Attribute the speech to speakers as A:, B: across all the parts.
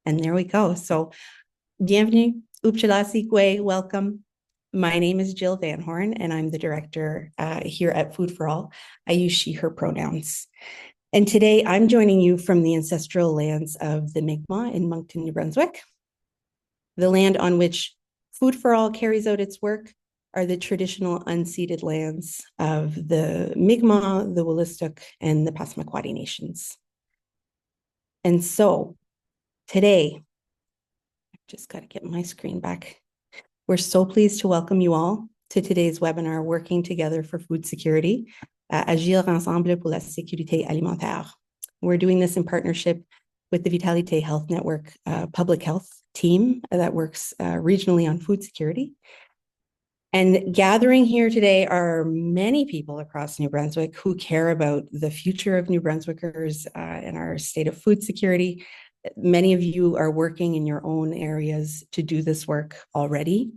A: And there we go. So, bienvenue, Upchalasikwe, welcome. My name is Jill Van Horn, and I'm the director here at Food for All. I use she, her pronouns. And today I'm joining you from the ancestral lands of the Mi'kmaq in Moncton, New Brunswick. The land on which Food for All carries out its work are the traditional unceded lands of the Mi'kmaq, the Wolastoq, and the Passamaquoddy nations. And so today, I've just got to get my screen back. We're so pleased to welcome you all to today's webinar, Working Together for Food Security, Agir Ensemble pour la Sécurité Alimentaire. We're doing this in partnership with the Vitalité Health Network public health team that works regionally on food security. And gathering here today are many people across New Brunswick who care about the future of New Brunswickers and our state of food security. Many of you are working in your own areas to do this work already.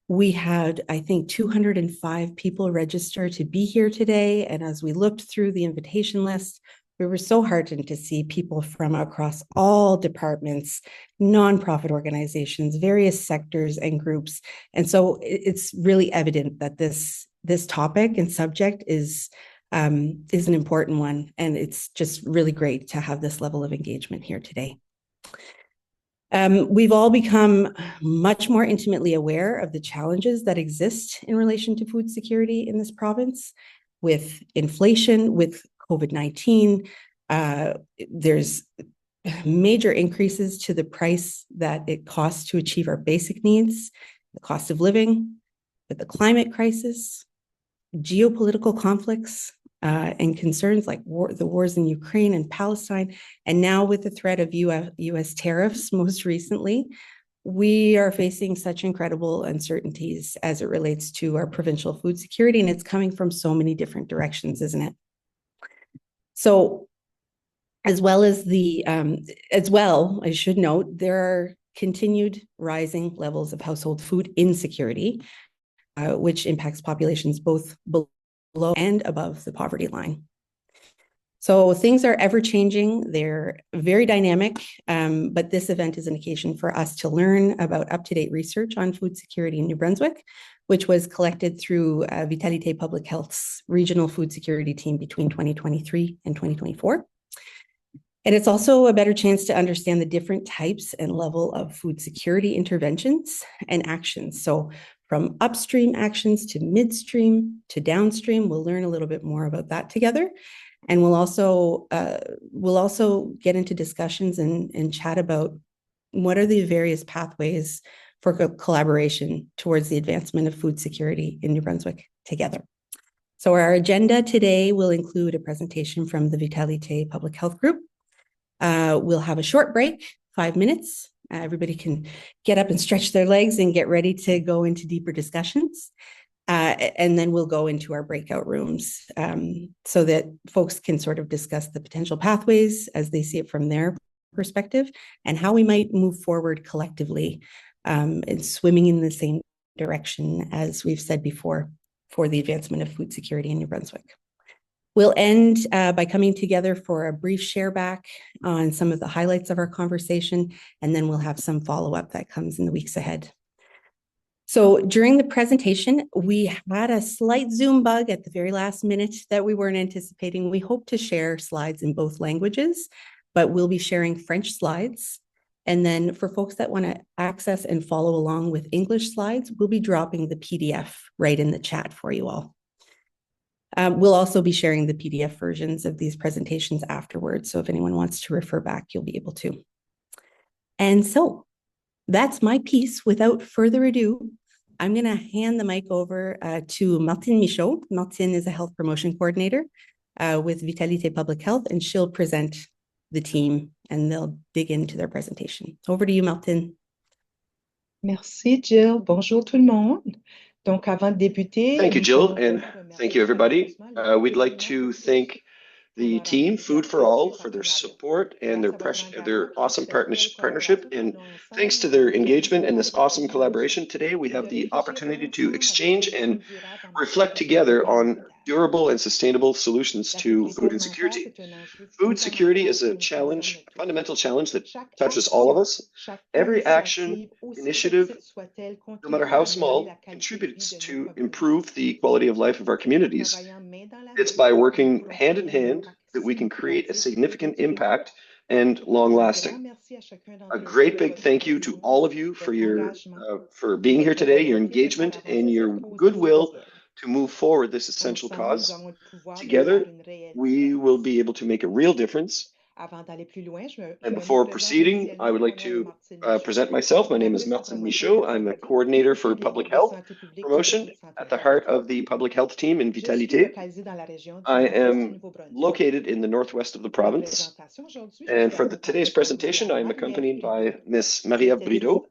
A: We had, I think, 205 people register to be here today. And as we looked through the invitation list, we were so heartened to see people from across all departments, nonprofit organizations, various sectors and groups. And so it's really evident that this topic and subject is an important one. And it's just really great to have this level of engagement here today. We've all become much more intimately aware of the challenges that exist in relation to food security in this province, with inflation, with COVID-19. There's major increases to the price that it costs to achieve our basic needs, the cost of living, with the climate crisis, geopolitical conflicts, and concerns like the wars in Ukraine and Palestine, and now with the threat of US tariffs most recently, we are facing such incredible uncertainties as it relates to our provincial food security, and it's coming from so many different directions, isn't it? So, I should note, there are continued rising levels of household food insecurity, which impacts populations both below and above the poverty line. So things are ever changing. They're very dynamic, but this event is an occasion for us to learn about up-to-date research on food security in New Brunswick, which was collected through Vitalité Public Health's regional food security team between 2023 and 2024. And it's also a better chance to understand the different types and level of food security interventions and actions. So from upstream actions to midstream to downstream, we'll learn a little bit more about that together. And we'll also get into discussions and chat about what are the various pathways for collaboration towards the advancement of food security in New Brunswick together. So our agenda today will include a presentation from the Vitalité Public Health Group. We'll have a short break, 5 minutes. Everybody can get up and stretch their legs and get ready to go into deeper discussions. And then we'll go into our breakout rooms so that folks can sort of discuss the potential pathways as they see it from their perspective and how we might move forward collectively and swimming in the same direction, as we've said before, for the advancement of food security in New Brunswick. We'll end by coming together for a brief share back on some of the highlights of our conversation, and then we'll have some follow-up that comes in the weeks ahead. So during the presentation, we had a slight Zoom bug at the very last minute that we weren't anticipating. We hope to share slides in both languages, but we'll be sharing French slides. And then for folks that want to access and follow along with English slides, we'll be dropping the PDF right in the chat for you all. We'll also be sharing the PDF versions of these presentations afterwards. So if anyone wants to refer back, you'll be able to. And so that's my piece. Without further ado, I'm going to hand the mic over to Martine Michaud. Martine is a health promotion coordinator with Vitalité Public Health, and she'll present the team and they'll dig into their presentation. Over to you, Martine.
B: Merci, Jill. Bonjour tout le monde. Donc, avant de débuter,
C: thank you, Jill, and thank you, everybody. We'd like to thank the team, Food for All, for their support and their awesome partnership. And thanks to their engagement and this awesome collaboration today, we have the opportunity to exchange and reflect together on durable and sustainable solutions to food insecurity. Food security is a challenge, a fundamental challenge that touches all of us. Every action, initiative, no matter how small, contributes to improve the quality of life of our communities. It's by working hand in hand that we can create a significant impact and long lasting. A great big thank you to all of you for being here today, your engagement and your goodwill to move forward this essential cause. Together, we will be able to make a real difference. And before proceeding, I would like to present myself. My name is Martin Michaud. I'm a coordinator for public health promotion at the heart of the public health team in Vitalité. I am located in the northwest of the province. And for today's presentation, I am accompanied by Ms. Maria Brideau.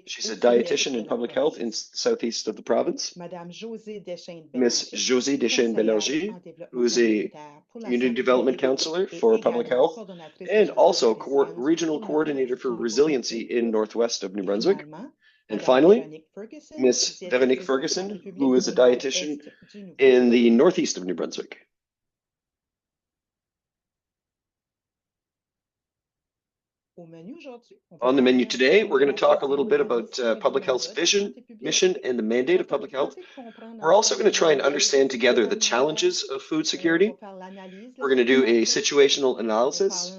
C: She's a dietitian in public health in the southeast of the province. Ms. Josée Deschênes-Bélanger, who is a community development counselor for public health and also regional coordinator for resiliency in northwest of New Brunswick. And finally, Ms. Véronique Ferguson, who is a dietitian in the northeast of New Brunswick. On the menu today, we're going to talk a little bit about public health's vision, mission, and the mandate of public health. We're also going to try and understand together the challenges of food security. We're going to do a situational analysis.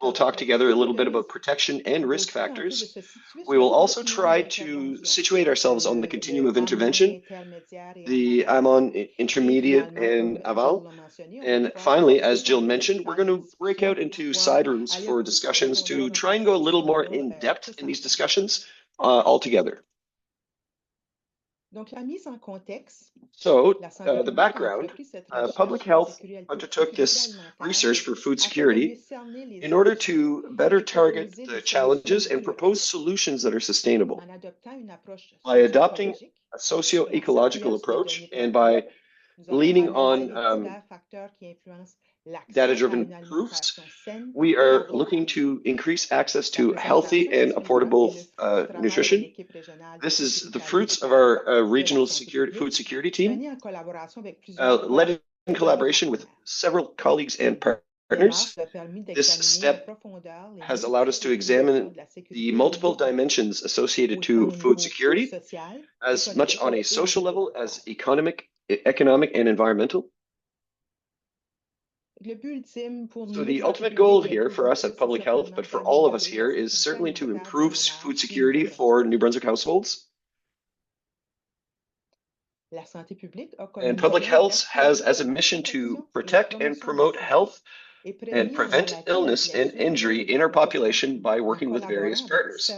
C: We'll talk together a little bit about protection and risk factors. We will also try to situate ourselves on the continuum of intervention, the amont, intermediate, and aval. And finally, as Jill mentioned, we're going to break out into side rooms for discussions to try and go a little more in depth in these discussions all together. So the background, public health undertook this research for food security in order to better target the challenges and propose solutions that are sustainable. By adopting a socio-ecological approach and by leaning on data-driven proofs, we are looking to increase access to healthy and affordable nutrition. This is the fruits of our regional food security team, led in collaboration with several colleagues and partners. This step has allowed us to examine the multiple dimensions associated to food security, as much on a social level as economic, and environmental. So the ultimate goal here for us at Public Health, but for all of us here, is certainly to improve food security for New Brunswick households. And Public Health has as a mission to protect and promote health and prevent illness and injury in our population by working with various partners.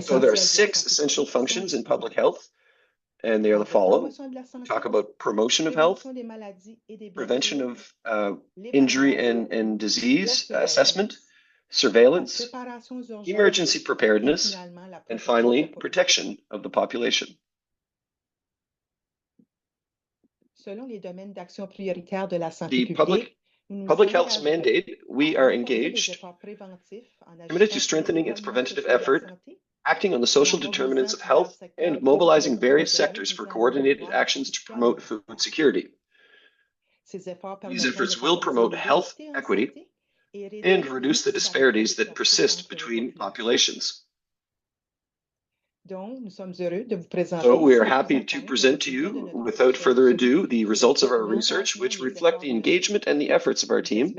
C: So there are 6 essential functions in public health, and they are the following. Talk about promotion of health, prevention of injury and disease assessment, surveillance, emergency preparedness, and finally, protection of the population. The public health's mandate, we are engaged, committed to strengthening its preventative effort, acting on the social determinants of health, and mobilizing various sectors for coordinated actions to promote food security. These efforts will promote health equity and reduce the disparities that persist between populations. So we are happy to present to you, without further ado, the results of our research, which reflect the engagement and the efforts of our team.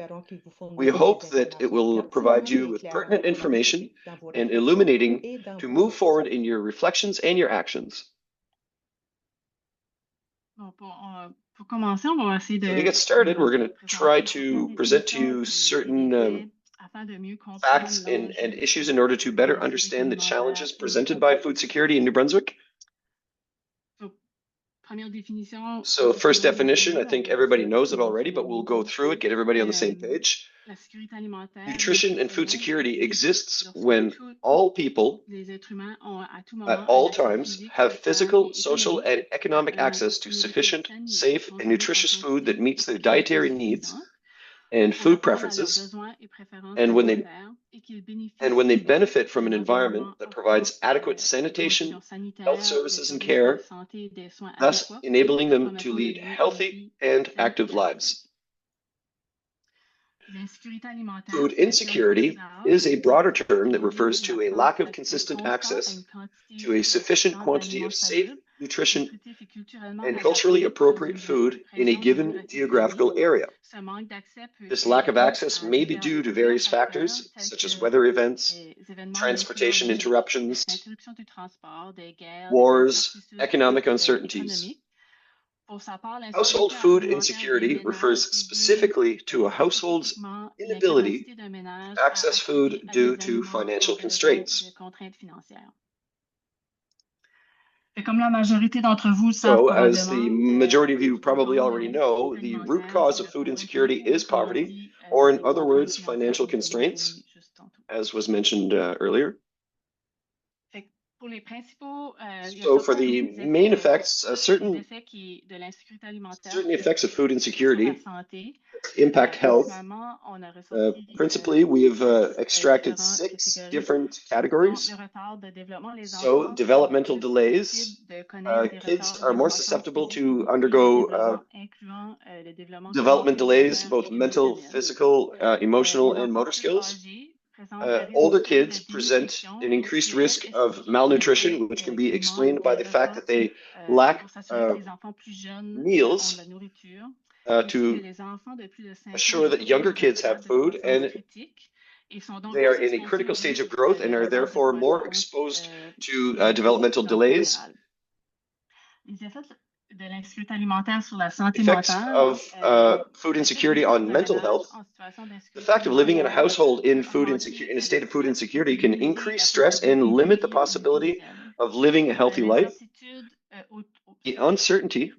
C: We hope that it will provide you with pertinent information and illuminating to move forward in your reflections and your actions. So to get started, we're going to try to present to you certain facts and issues in order to better understand the challenges presented by food security in New Brunswick. So first definition, I think everybody knows it already, but we'll go through it, get everybody on the same page. Nutrition and food security exists when all people at all times have physical, social, and economic access to sufficient, safe, and nutritious food that meets their dietary needs and food preferences, and when they benefit from an environment that provides adequate sanitation, health services, and care, thus enabling them to lead healthy and active lives. Food insecurity is a broader term that refers to a lack of consistent access to a sufficient quantity of safe, nutrition, and culturally appropriate food in a given geographical area. This lack of access may be due to various factors, such as weather events, transportation interruptions, wars, economic uncertainties. Household food insecurity refers specifically to a household's inability to access food due to financial constraints. So, as the majority of you probably already know, the root cause of food insecurity is poverty, or in other words, financial constraints, as was mentioned earlier. So for the main effects, certain effects of food insecurity impact health. Principally, we have extracted 6 different categories. So developmental delays. Kids are more susceptible to undergo development delays, both mental, physical, emotional, and motor skills. Older kids present an increased risk of malnutrition, which can be explained by the fact that they lack meals to assure that younger kids have food, and they are in a critical stage of growth and are therefore more exposed to developmental delays. Effects of food insecurity on mental health. The fact of living in a household in a state of food insecurity can increase stress and limit the possibility of living a healthy life. The uncertainty.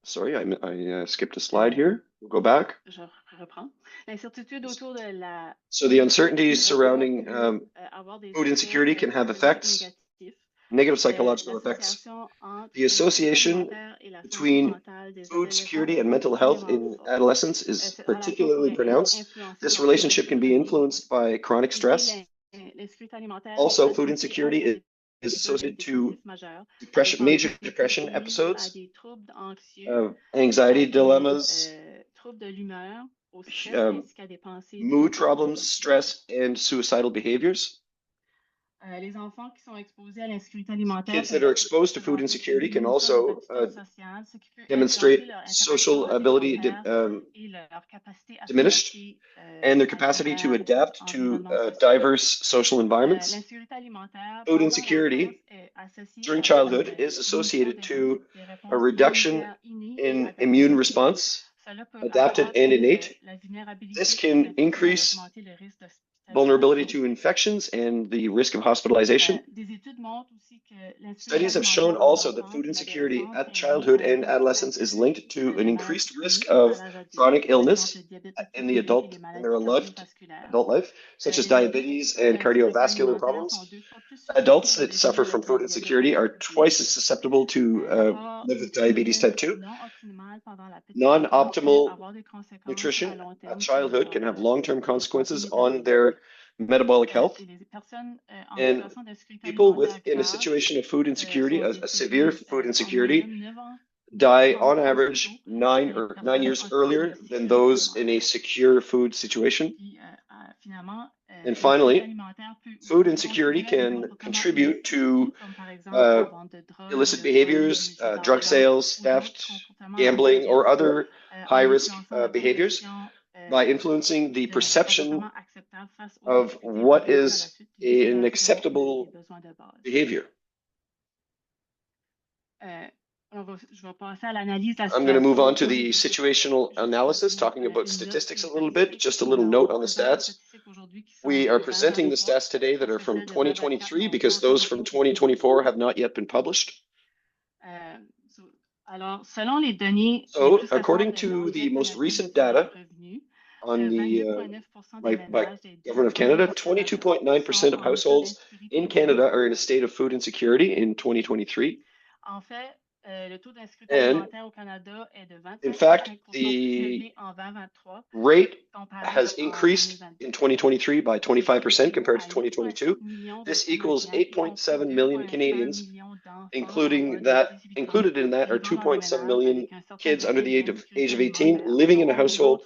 C: Sorry, I skipped a slide here. We'll go back. So the uncertainties surrounding food insecurity can have effects, negative psychological effects. The association between food security and mental health in adolescence is particularly pronounced. This relationship can be influenced by chronic stress. Also, food insecurity is associated to major depression episodes, anxiety dilemmas, mood problems, stress, and suicidal behaviors. Kids that are exposed to food insecurity can also demonstrate social ability diminished and their capacity to adapt to diverse social environments. Food insecurity during childhood is associated to a reduction in immune response, adapted and innate. This can increase vulnerability to infections and the risk of hospitalization. Studies have shown also that food insecurity at childhood and adolescence is linked to an increased risk of chronic illness in their adult life, such as diabetes and cardiovascular problems. Adults that suffer from food insecurity are twice as susceptible to live with diabetes type 2. Non-optimal nutrition at childhood can have long-term consequences on their metabolic health. And people in a situation of food insecurity, a severe food insecurity, die on average 9 years earlier than those in a secure food situation. And finally, food insecurity can contribute to illicit behaviors, drug sales, theft, gambling, or other high-risk behaviors by influencing the perception of what is an acceptable behavior. I'm going to move on to the situational analysis, talking about statistics a little bit. Just a little note on the stats. We are presenting the stats today that are from 2023 because those from 2024 have not yet been published. So, according to the most recent data on the by Government of Canada, 22.9% of households in Canada are in a state of food insecurity in 2023. And in fact, the rate has increased in 2023 by 25% compared to 2022. This equals 8.7 million Canadians, included in that are 2.7 million kids under the age of 18 living in a household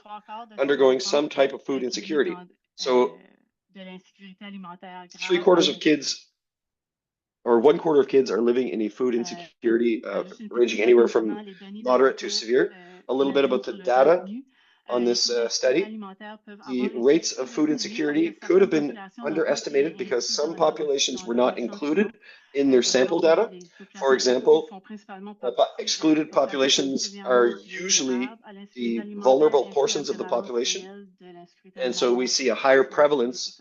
C: undergoing some type of food insecurity. So 3/4 of kids, or 1/4 of kids, are living in a food insecurity ranging anywhere from moderate to severe. A little bit about the data on this study. The rates of food insecurity could have been underestimated because some populations were not included in their sample data. For example, excluded populations are usually the vulnerable portions of the population. And so we see a higher prevalence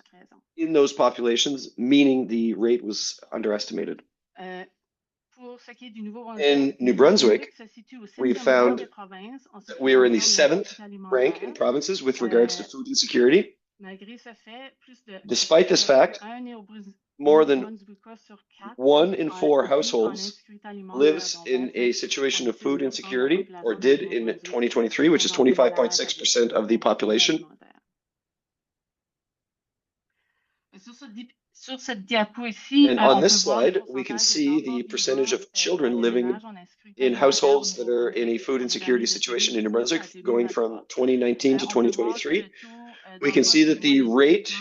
C: in those populations, meaning the rate was underestimated. In New Brunswick, we found that we are in the 7th rank in provinces with regards to food insecurity. Despite this fact, more than 1 in 4 households lives in a situation of food insecurity, or did in 2023, which is 25.6% of the population. And on this slide, we can see the percentage of children living in households that are in a food insecurity situation in New Brunswick, going from 2019 to 2023. We can see that the rate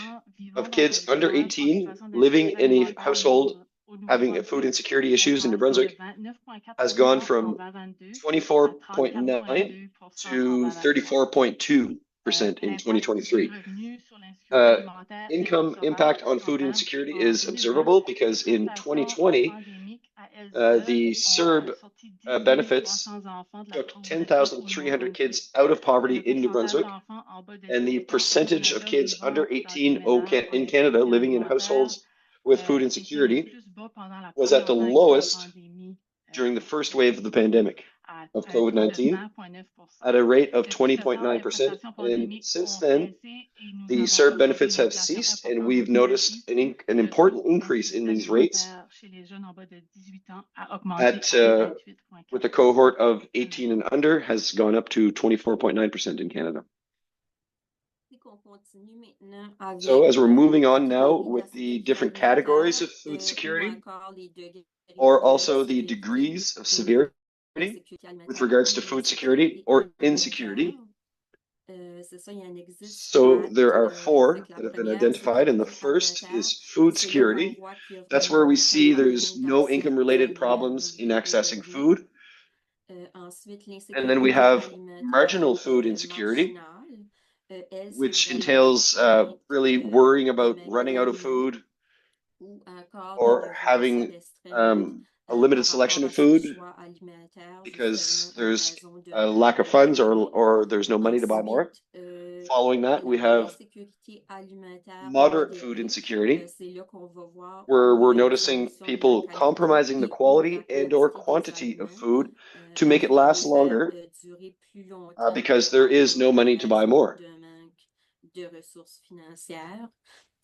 C: of kids under 18 living in a household having food insecurity issues in New Brunswick has gone from 24.9 to 34.2% in 2023. Income impact on food insecurity is observable because in 2020, the CERB benefits took 10,300 kids out of poverty in New Brunswick, and the percentage of kids under 18 in Canada living in households with food insecurity was at the lowest during the first wave of the pandemic of COVID-19 at a rate of 20.9%. And since then, the CERB benefits have ceased, and we've noticed an important increase in these rates with the cohort of 18 and under has gone up to 24.9% in Canada. So as we're moving on now with the different categories of food security, or also the degrees of severity with regards to food security or insecurity. So there are 4 that have been identified, and the first is food security. That's where we see there's no income-related problems in accessing food. And then we have marginal food insecurity, which entails really worrying about running out of food or having a limited selection of food because there's a lack of funds or there's no money to buy more. Following that, we have moderate food insecurity, where we're noticing people compromising the quality and or quantity of food to make it last longer because there is no money to buy more.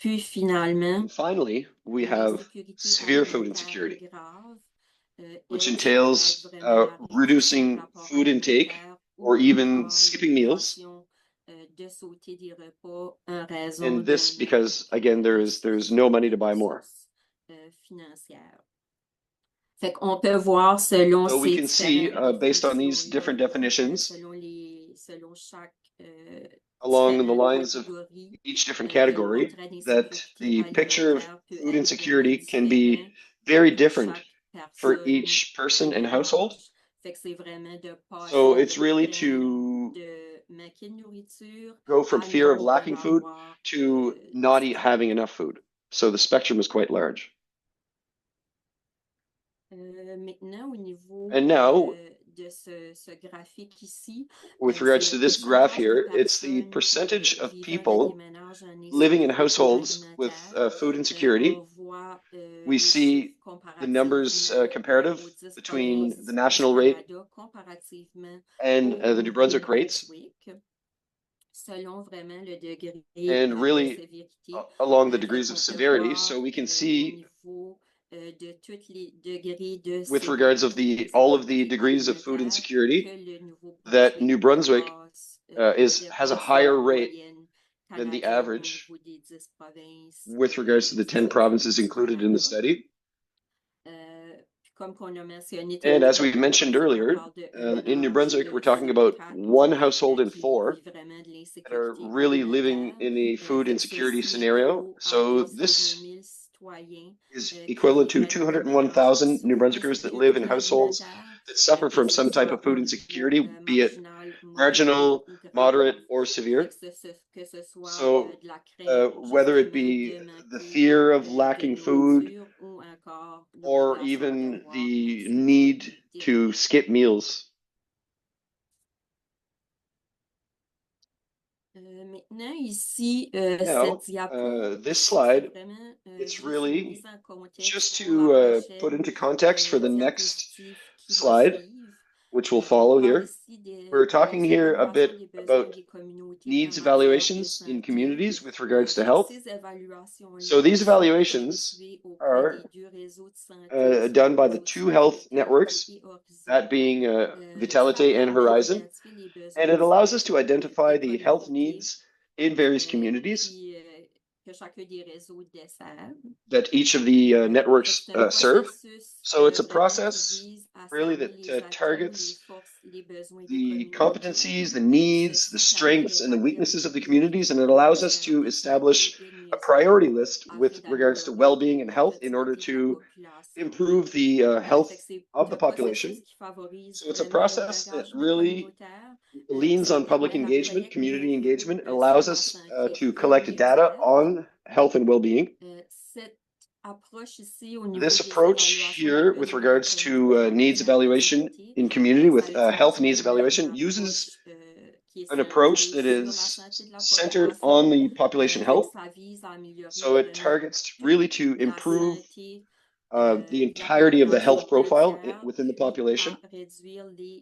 C: And finally, we have severe food insecurity, which entails reducing food intake or even skipping meals. And this because, again, there's no money to buy more. So we can see, based on these different definitions, along the lines of each different category, that the picture of food insecurity can be very different for each person and household. So it's really to go from fear of lacking food to not having enough food. So the spectrum is quite large. And now, with regards to this graph here, it's the percentage of people living in households with food insecurity. We see the numbers comparative between the national rate and the New Brunswick rates, and really along the degrees of severity. So we can see with regards of all of the degrees of food insecurity that New Brunswick has a higher rate than the average with regards to the 10 provinces included in the study. And as we mentioned earlier, in New Brunswick, we're talking about 1 household in 4 that are really living in a food insecurity scenario. So this is equivalent to 201,000 New Brunswickers that live in households that suffer from some type of food insecurity, be it marginal, moderate, or severe. So whether it be the fear of lacking food or even the need to skip meals. Now, this slide, it's really just to put into context for the next slide, which will follow here. We're talking here a bit about needs evaluations in communities with regards to health. So these evaluations are done by the 2 health networks, that being Vitalité and Horizon, and it allows us to identify the health needs in various communities that each of the networks serve. So it's a process really that targets the competencies, the needs, the strengths, and the weaknesses of the communities, and it allows us to establish a priority list with regards to well-being and health in order to improve the health of the population. So it's a process that really leans on public engagement, community engagement, and allows us to collect data on health and well-being. This approach here with regards to needs evaluation in community with health needs evaluation uses an approach that is centered on the population health. So it targets really to improve the entirety of the health profile within the population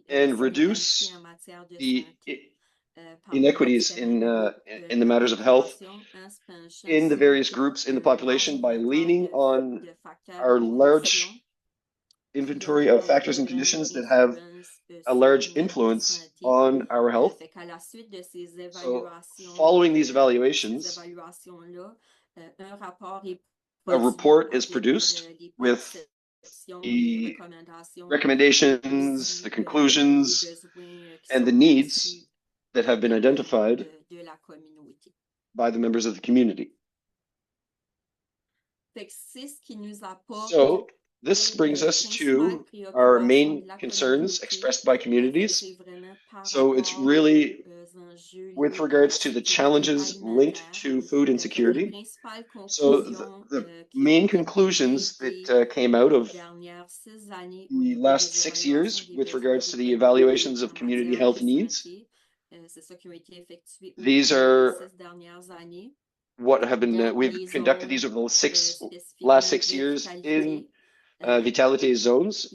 C: and reduce the inequities in the matters of health in the various groups in the population by leaning on our large inventory of factors and conditions that have a large influence on our health. So following these evaluations, a report is produced with the recommendations, the conclusions, and the needs that have been identified by the members of the community. So this brings us to our main concerns expressed by communities. So it's really with regards to the challenges linked to food insecurity. So the main conclusions that came out of the last 6 years with regards to the evaluations of community health needs, these are what have been, we've conducted these over the last 6 years in Vitalité zones.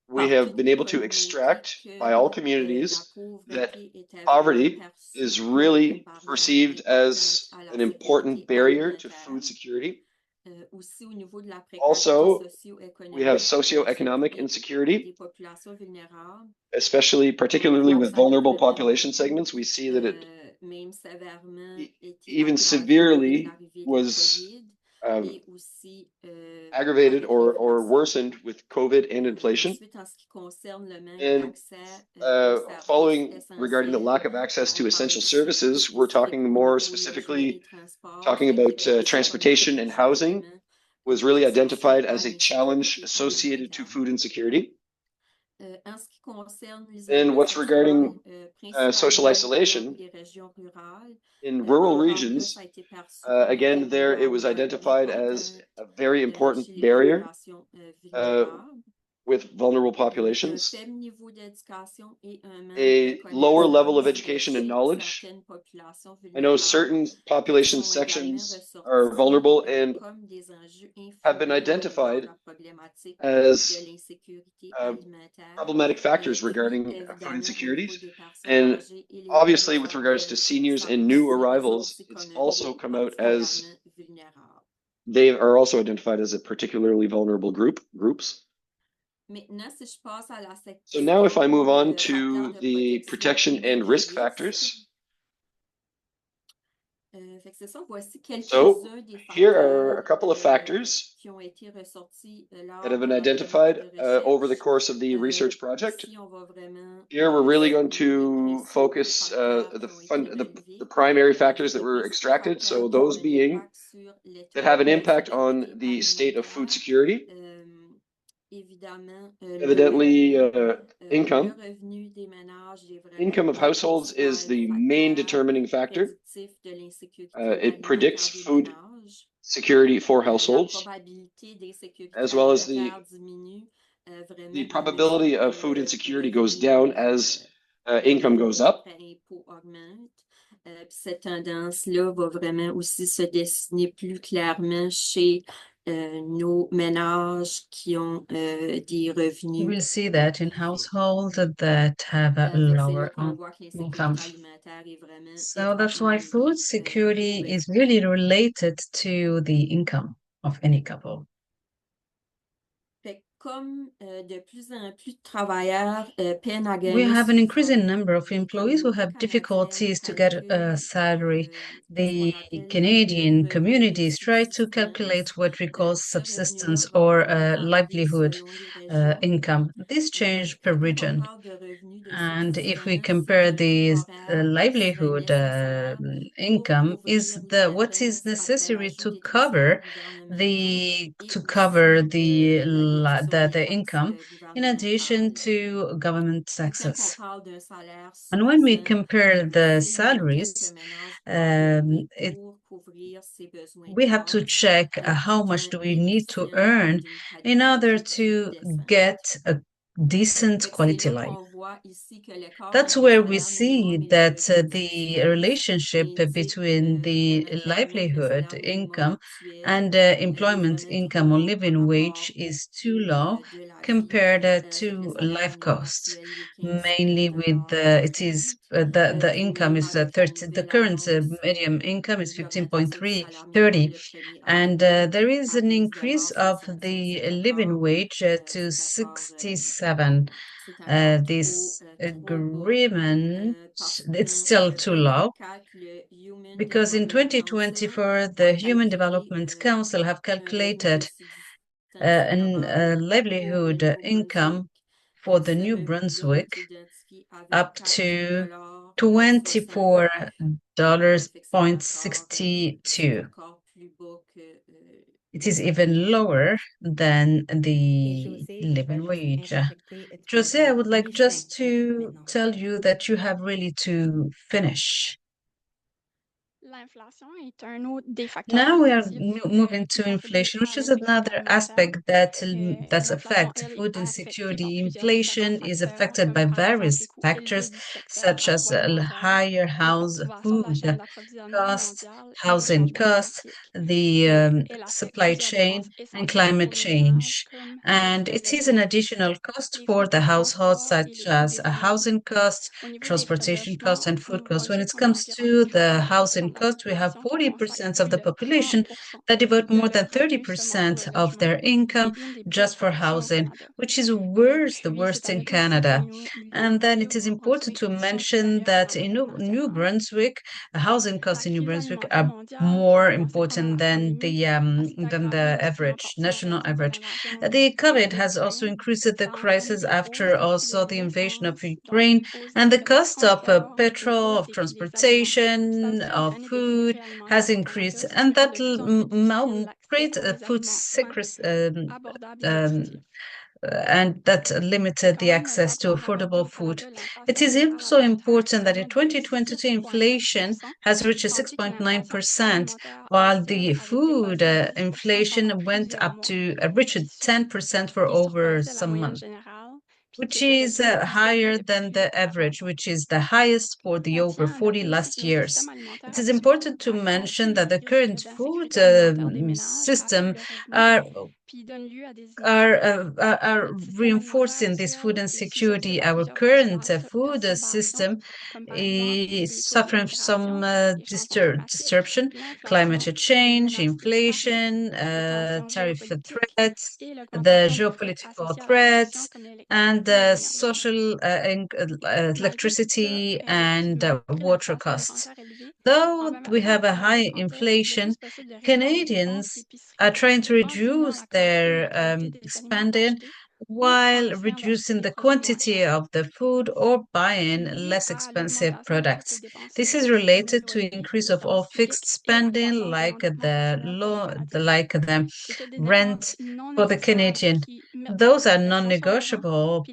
C: We have been able to extract by all communities that poverty is really perceived as an important barrier to food security. Also, we have socio-economic insecurity, particularly with vulnerable population segments. We see that it even severely was aggravated or worsened with COVID and inflation. And following regarding the lack of access to essential services, we're talking more specifically about transportation and housing was really identified as a challenge associated to food insecurity. And what's regarding social isolation in rural regions, again, there it was identified as a very important barrier with vulnerable populations, a lower level of education and knowledge. I know certain population sections are vulnerable and have been identified as problematic factors regarding food insecurities. And obviously, with regards to seniors and new arrivals, it's also come out as they are also identified as a particularly vulnerable groups. So now if I move on to the protection and risk factors. So here are a couple of factors that have been identified over the course of the research project. Here we're really going to focus the primary factors that were extracted. So those being that have an impact on the state of food security. Evidently, income. Income of households is the main determining factor. It predicts food security for households, as well as the probability of food insecurity goes down as income goes up.
D: Cette tendance-là va vraiment aussi se dessiner plus clairement chez nos ménages qui ont des revenus.
E: We'll see that in households that have a lower income. So that's why food security is really related to the income of any couple. We have an increasing number of employees who have difficulties to get a salary. The Canadian communities try to calculate what we call subsistence or livelihood income. This change per region. And if we compare the livelihood income, is what is necessary to cover the income in addition to government taxes. And when we compare the salaries, we have to check how much do we need to earn in order to get a decent quality life. That's where we see that the relationship between the livelihood income and employment income or living wage is too low compared to life costs. Mainly with the income is 30. The current median income is 15.30, and there is an increase of the living wage to 67. This agreement, it's still too low because in 2024, the Human Development Council have calculated a livelihood income for the New Brunswick up to $24.62. It is even lower than the living wage. Jose, I would like just to tell you that you have really to finish. Now we are moving to inflation, which is another aspect that affects food insecurity. Inflation is affected by various factors such as higher food costs, housing costs, the supply chain, and climate change. And it is an additional cost for the households, such as a housing cost, transportation costs, and food costs. When it comes to the housing cost, we have 40% of the population that devote more than 30% of their income just for housing, which is the worst in Canada. And then it is important to mention that in New Brunswick, housing costs in New Brunswick are more important than the average, national average. The COVID has also increased the crisis after also the invasion of Ukraine, and the cost of petrol, of transportation, of food has increased, and that creates a food and that limited the access to affordable food. It is also important that in 2022, inflation has reached 6.9%, while the food inflation went up to reached 10% for over some months, which is higher than the average, which is the highest for the over 40 last years. It is important to mention that the current food system are reinforcing this food insecurity. Our current food system is suffering some disruption, climate change, inflation, tariff threats, the geopolitical threats, and the social electricity and water costs. Though we have a high inflation, Canadians are trying to reduce their spending while reducing the quantity of the food or buying less expensive products. This is related to increase of all fixed spending, like the rent for the Canadian. Those are non-negotiable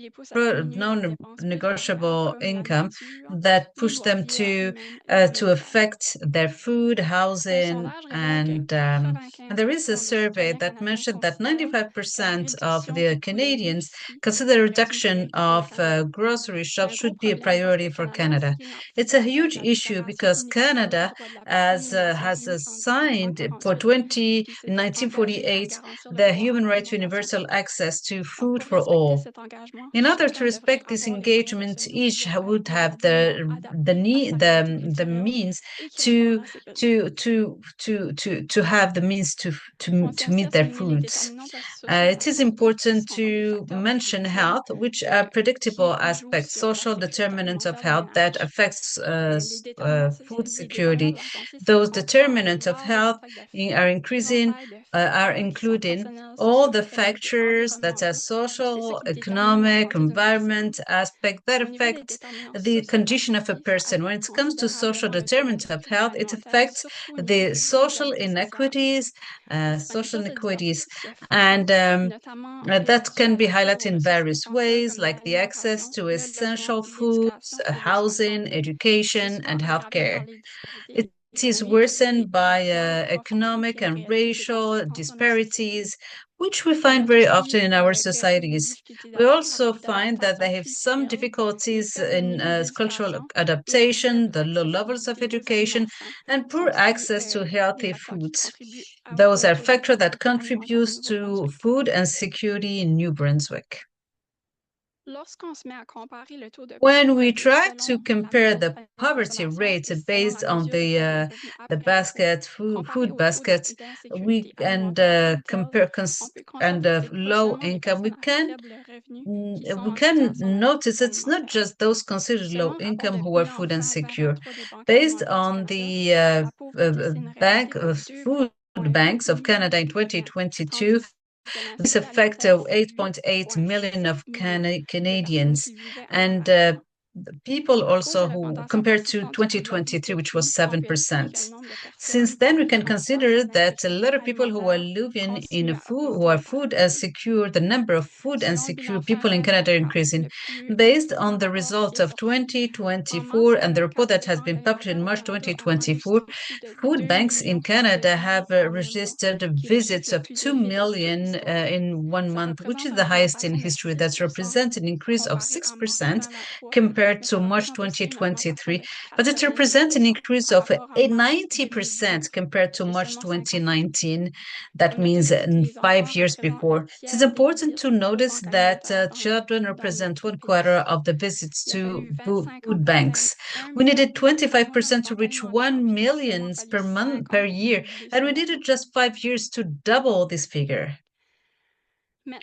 E: income that push them to affect their food, housing, and there is a survey that mentioned that 95% of the Canadians consider reduction of grocery shops should be a priority for Canada. It's a huge issue because Canada has signed for 1948 the human right to universal access to food for all. In order to respect this engagement, each would have the means to have the means to meet their foods. It is important to mention health, which are predictable aspects, social determinants of health that affects food security. Those determinants of health are including all the factors that are social, economic, environment aspect that affect the condition of a person. When it comes to social determinants of health, it affects the social inequities, and that can be highlighted in various ways, like the access to essential foods, housing, education, and healthcare. It is worsened by economic and racial disparities, which we find very often in our societies. We also find that they have some difficulties in cultural adaptation, the low levels of education, and poor access to healthy foods. Those are factors that contribute to food insecurity in New Brunswick. When we try to compare the poverty rate based on the food basket, we compare low income, we can notice it's not just those considered low income who are food insecure. Based on the food banks of Canada in 2022, this affected 8.8 million of Canadians, and people also who compared to 2023, which was 7%. Since then, we can consider that a lot of people who are living in who are food insecure, the number of food insecure people in Canada are increasing. Based on the results of 2024 and the report that has been published in March 2024, food banks in Canada have registered visits of 2 million in 1 month, which is the highest in history. That represents an increase of 6% compared to March 2023, but it represents an increase of 90% compared to March 2019. That means 5 years before. It is important to notice that children represent 1/4 of the visits to food banks. We needed 25% to reach 1 million per year, and we needed just 5 years to double this figure. Now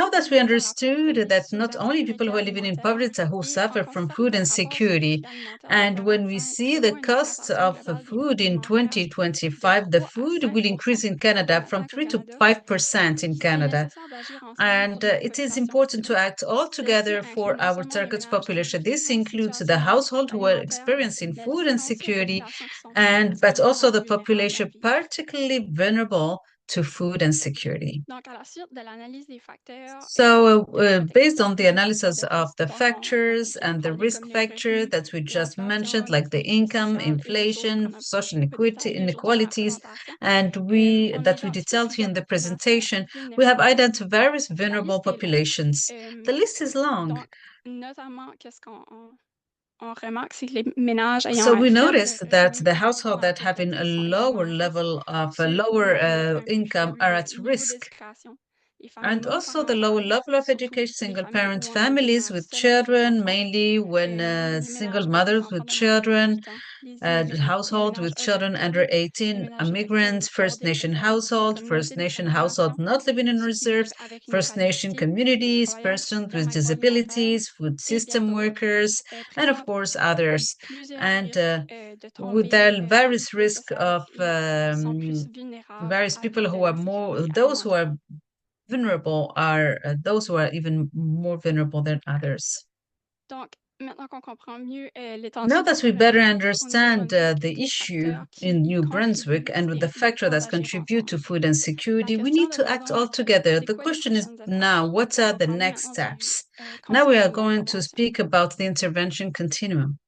E: that we understood that not only people who are living in poverty who suffer from food insecurity, and when we see the cost of food in 2025, the food will increase in Canada from 3 to 5% in Canada. And it is important to act all together for our target population. This includes the household who are experiencing food insecurity, but also the population particularly vulnerable to food and security. So, based on the analysis of the factors and the risk factor that we just mentioned, like the income, inflation, social inequalities, and we detailed here in the presentation, we have identified various vulnerable populations. The list is long. So we noticed that the households that have a lower level of lower income are at risk. And also the lower level of education, single-parent families with children, mainly when single mothers with children, household with children under 18, immigrants, First Nation household not living in reserves, First Nation communities, persons with disabilities, food system workers, and of course others. And with the various risk of various people who are those who are vulnerable are those who are even more vulnerable than others. Now that we better understand the issue in New Brunswick and with the factor that contribute to food insecurity, we need to act all together. The question is now, what are the next steps? Now we are going to speak about the intervention continuum.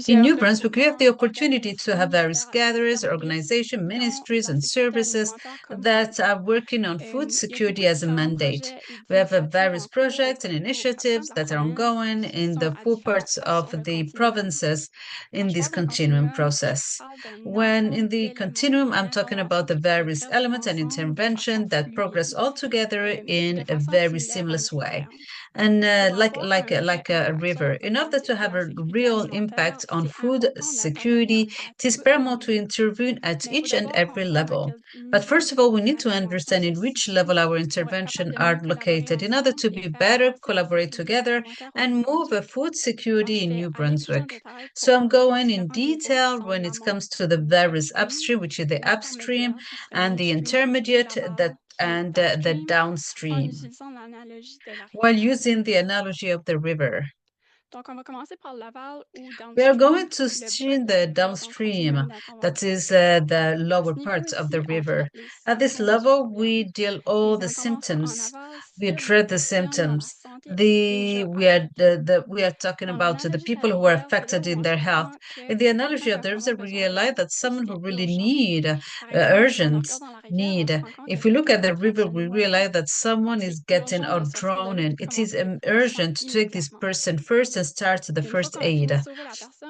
E: In New Brunswick, we have the opportunity to have various gatherers, organizations, ministries, and services that are working on food security as a mandate. We have various projects and initiatives that are ongoing in the 4 parts of the provinces in this continuum process. When in the continuum, I'm talking about the various elements and intervention that progress all together in a very seamless way. And like a river, in order to have a real impact on food security, it is paramount to intervene at each and every level. But first of all, we need to understand in which level our intervention are located in order to be better collaborate together and move a food security in New Brunswick. So I'm going in detail when it comes to the various upstream, which is the upstream, and the intermediate and the downstream, while using the analogy of the river. We are going to see the downstream, that is the lower part of the river. At this level, we deal all the symptoms. We address the symptoms. We are talking about the people who are affected in their health. In the analogy of the river, we realize that someone who really need urgent need. If we look at the river, we realize that someone is getting or drowned in. It is urgent to take this person first and start the first aid.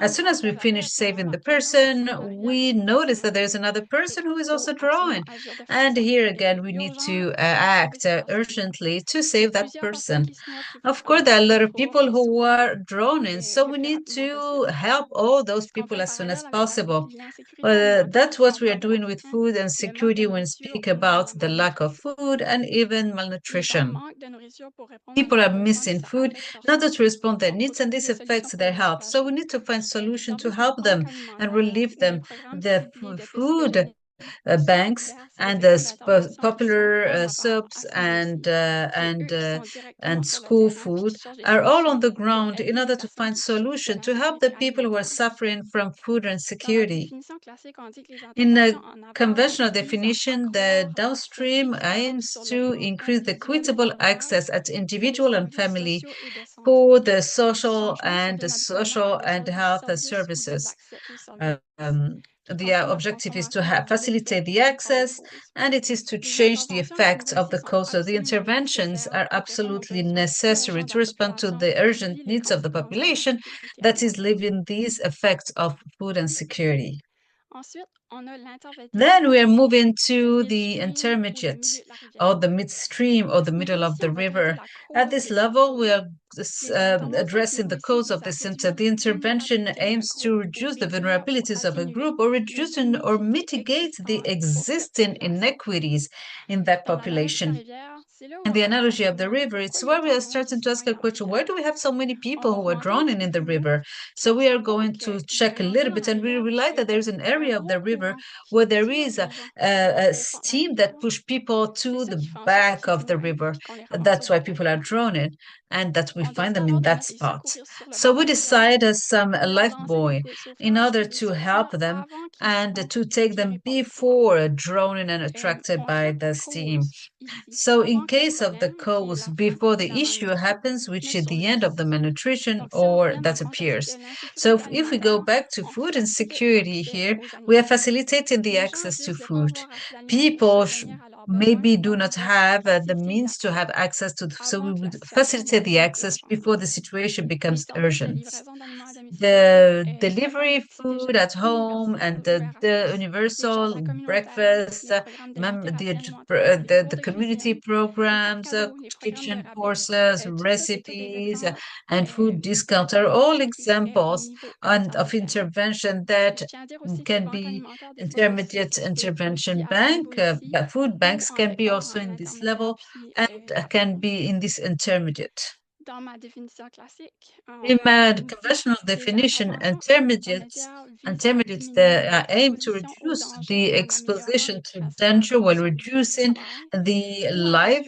E: As soon as we finish saving the person, we notice that there's another person who is also drowning. And here again, we need to act urgently to save that person. Of course, there are a lot of people who are drowning, so we need to help all those people as soon as possible. That's what we are doing with food and security when we speak about the lack of food and even malnutrition. People are missing food in order to respond to their needs, and this affects their health. So we need to find solutions to help them and relieve them. The food banks and the popular soups and school food are all on the ground in order to find solutions to help the people who are suffering from food insecurity. In a conventional definition, the downstream aims to increase the equitable access at individual and family for the social and health services. The objective is to facilitate the access, and it is to change the effect of the cause. So the interventions are absolutely necessary to respond to the urgent needs of the population that is living these effects of food insecurity. Then we are moving to the intermediate or the midstream or the middle of the river. At this level, we are addressing the cause of the symptom. The intervention aims to reduce the vulnerabilities of a group or reducing or mitigate the existing inequities in that population. In the analogy of the river, it's where we are starting to ask a question, why do we have so many people who are drowning in the river? So we are going to check a little bit, and we realize that there's an area of the river where there is a steam that pushes people to the back of the river. That's why people are drowning. and that we find them in that spot. So we decide some lifebuoy in order to help them and to take them before drowning and attracted by the steam. So in case of the cause, before the issue happens, which is the end of the malnutrition or that appears. So if we go back to food insecurity here, we are facilitating the access to food. People maybe do not have the means to have access to, so we would facilitate the access before the situation becomes urgent. The delivery food at home and the universal breakfast, the community programs, kitchen courses, recipes, and food discounts are all examples of intervention that can be intermediate intervention bank. Food banks can be also in this level and can be in this intermediate. In my conventional definition, intermediates aim to reduce the exposition to danger while reducing the life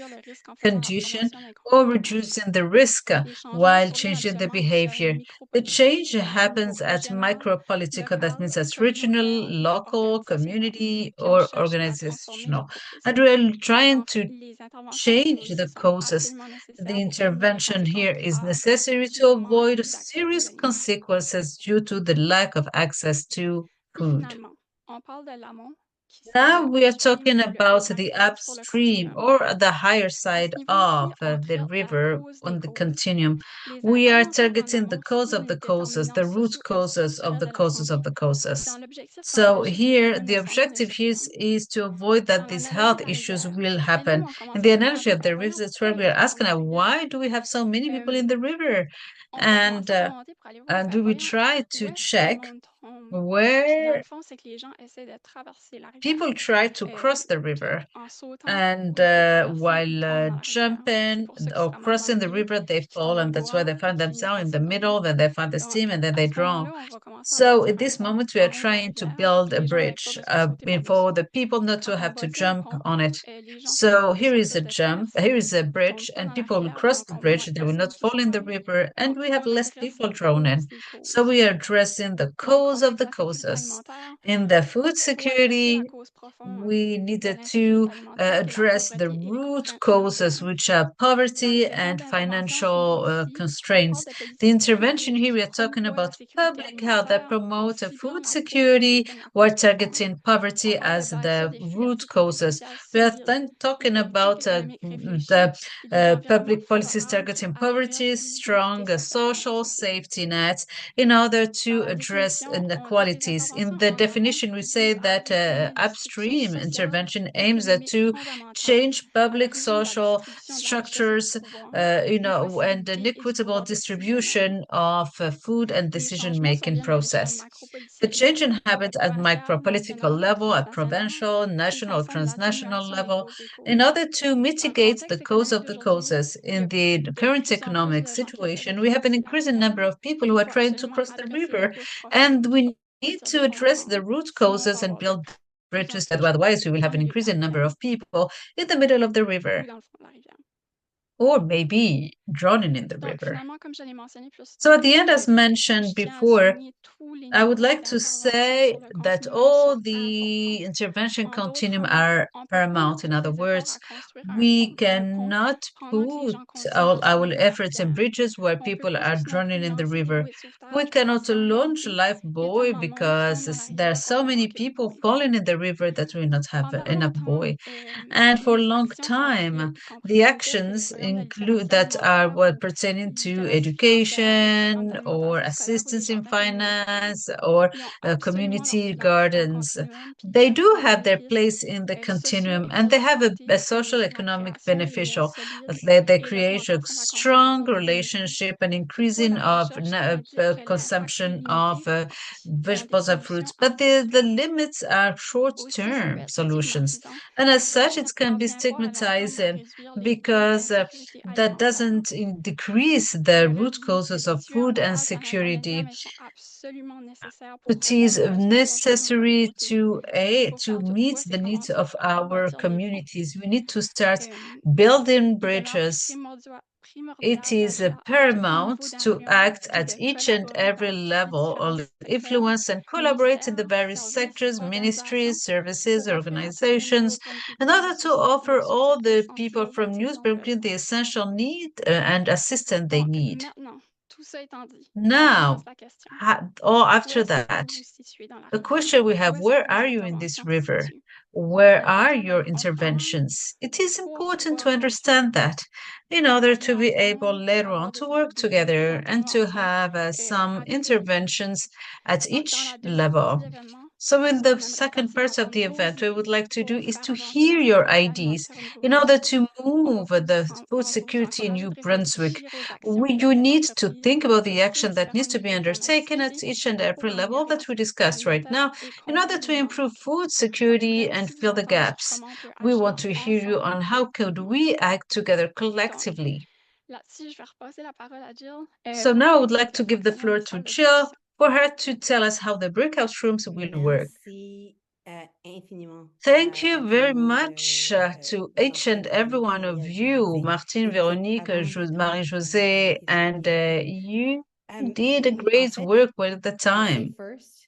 E: condition or reducing the risk while changing the behavior. The change happens at micro-political, that means at regional, local, community, or organizational. And we're trying to change the causes. The intervention here is necessary to avoid serious consequences due to the lack of access to food. Now we are talking about the upstream or the higher side of the river on the continuum. We are targeting the cause of the causes, the root causes of the causes of the causes. So here, the objective here is to avoid that these health issues will happen. In the analogy of the rivers, that's where we are asking, why do we have so many people in the river? And do we try to check where people try to cross the river, and while jumping or crossing the river, they fall, and that's why they find themselves in the middle, then they find the steam, and then they drown. So at this moment, we are trying to build a bridge for the people not to have to jump on it. So here is a bridge, and people will cross the bridge, they will not fall in the river, and we have less people drowning. So we are addressing the cause of the causes. In the food security, we needed to address the root causes, which are poverty and financial constraints. The intervention here, we are talking about public health that promote food security while targeting poverty as the root causes. We are then talking about the public policies targeting poverty, strong social safety nets in order to address inequalities. In the definition, we say that upstream intervention aims to change public social structures, and an equitable distribution of food and decision-making process. The change in habits at micro-political level, at provincial, national, transnational level, in order to mitigate the cause of the causes. In the current economic situation, we have an increasing number of people who are trying to cross the river, and we need to address the root causes and build bridges, that otherwise we will have an increasing number of people in the middle of the river, or maybe drowning in the river. So at the end, as mentioned before, I would like to say that all the intervention continuum are paramount. In other words, we cannot put all our efforts in bridges where people are drowning in the river. We cannot launch a life buoy because there are so many people falling in the river that we not have enough buoy. And for a long time, the actions include that are pertaining to education or assistance in finance or community gardens. They do have their place in the continuum, and they have a social economic beneficial. They create a strong relationship and increasing of consumption of vegetables and fruits. But the limits are short-term solutions. And as such, it can be stigmatizing because that doesn't decrease the root causes of food insecurity. It is necessary to meet the needs of our communities. We need to start building bridges. It is paramount to act at each and every level of influence and collaborate in the various sectors, ministries, services, organizations, in order to offer all the people from New Brunswick the essential need and assistance they need. Now, after that, the question we have, where are you in this river? Where are your interventions? It is important to understand that in order to be able later on to work together and to have some interventions at each level. So in the second part of the event, what we would like to do is to hear your ideas in order to move the food security in New Brunswick. You need to think about the action that needs to be undertaken at each and every level that we discussed right now in order to improve food security and fill the gaps. We want to hear you on how could we act together collectively. So now I would like to give the floor to Jill for her to tell us how the breakout rooms will work. Thank you very much to each and every one of you, Martine, Véronique, Marie-Josée, and you did a great work at the time.
A: First,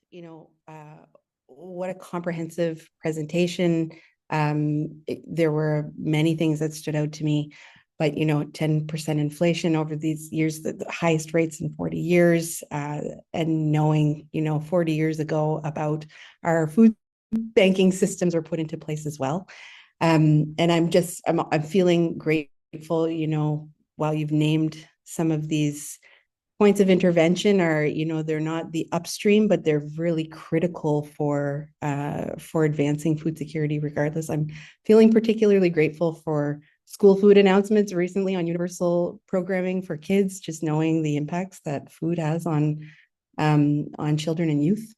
A: what a comprehensive presentation. There were many things that stood out to me, but 10% inflation over these years, the highest rates in 40 years, and knowing 40 years ago about our food banking systems were put into place as well. And I'm feeling grateful, while you've named some of these points of intervention are, they're not the upstream, but they're really critical for advancing food security regardless. I'm feeling particularly grateful for school food announcements recently on universal programming for kids, just knowing the impacts that food has on children and youth.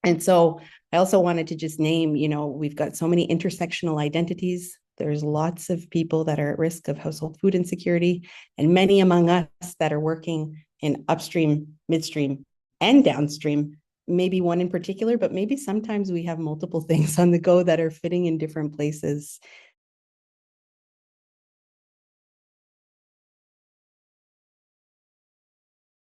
A: And so I also wanted to just name, we've got so many intersectional identities. There's lots of people that are at risk of household food insecurity, and many among us that are working in upstream, midstream, and downstream. Maybe one in particular, but maybe sometimes we have multiple things on the go that are fitting in different places.